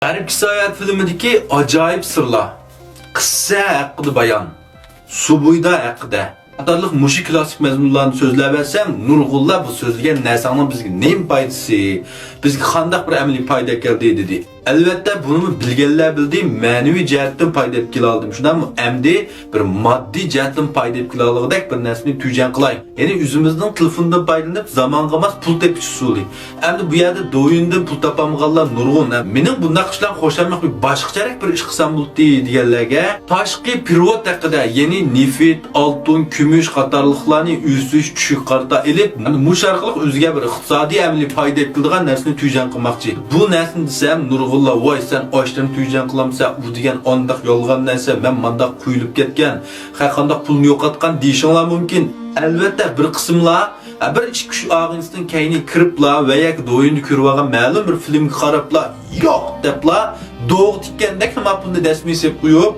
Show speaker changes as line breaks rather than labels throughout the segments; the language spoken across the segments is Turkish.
Garip Hayat filmideki acayip sırlar. Kıssa hakkında bayan. Subuyda hakkında. Qatarlıq muşi klasik məzmunlarını sözləb versəm, Nurgullar bu sözləyən nəsanın bizə nəyin faydası, bizə qandaq bir əmli fayda gəldi dedi. Əlbəttə bunu bilgənlər bildi, mənəvi cəhətdən fayda etkilə aldım. Şundan əmdi bir maddi cəhətdən fayda etkilə alığıdak bir nəsini tücən qılay. Yəni üzümüzdən telefondan faydalanıb zaman qalmaz pul tepiş usulü. Əmdi bu yerdə doyundan pul tapamığanlar nurgun. Mening bundaq işlər xoşlanmaq bir başqaçaraq bir iş qılsam buldu deyənlərə tashqi pirot haqqında, yəni nefit, altun, gümüş qatarlıqlarını üsüş, düşük qarta elib, muşarqılıq özgə bir iqtisadi əmli fayda etkilədigan nəsini tücən qılmaqçı. Bu nəsini desəm Nurgullar voy sen açtın tüycan kılamsa u degan ondaq yolgan narsa men mandaq quyilib ketgan, qandaq pulni yo'qotgan deyishinglar mumkin. Albatta bir qismlar bir ichki kuch og'insidan kayni kiriblar va yak do'yinni ko'rib olgan ma'lum bir filmga qarablar yo'q deblar doğ tikkandek nima pulni dasmay qo'yib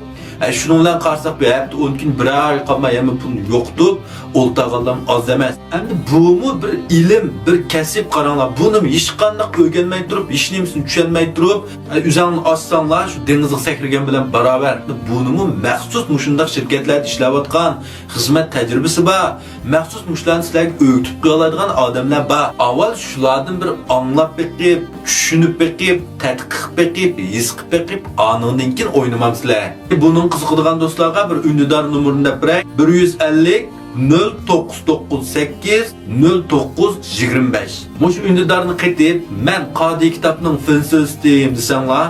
şunun bilan qarsak bu hafta 10 kun bir oy qolmay ham pul yo'qdi, o'ltag'alam oz emas. Endi bumu bir ilm, bir kasb qaranglar. Buni hech qanday o'rganmay turib, hech nimasini tushunmay turib, o'zingni ossanlar shu dengizga sakragan bilan barobar. Buni maxsus mushundaq shirkatlarda ishlayotgan xizmat tajribasi bor. Maxsus mushlarni sizlarga o'rgatib qo'yadigan odamlar bor. Avval shulardan bir anglab beqib, tushunib beqib, tadqiq beqib, his qilib beqib, anından keyin o'ynamamsizlar. Bunun qiziqadigan do'stlarga bir undidor nomerini deb beray. 150 0998 0925. Mush undidarni qetib, men qodi kitobning filsizdim desanglar,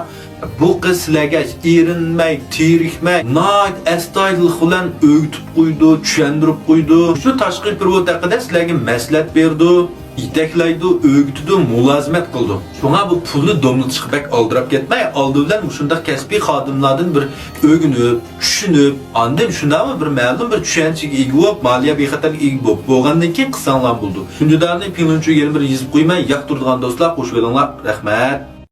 bu qiz sizlarga erinmay, tirikmay, nayt astoydil bilan o'rgatib qo'ydi, tushuntirib qo'ydi. Shu tashqi pirot haqida sizlarga maslahat berdi. İteklaydı, öğütüdü, mulazimet qildi. Şuna bu pulni domlatishga bak oldirab ketmay, oldi bilan shunday kasbiy xodimlardan bir o'rganib, tushunib, andan shundami bir ma'lum bir tushunchaga ega bo'lib, moliya bexatarligiga ega bo'lib, bo'lgandan keyin qilsanglar bo'ldi. Shunday darni pinunchi 21 yozib qo'ymay, yoqtiradigan do'stlar qo'shib olinglar. Rahmat.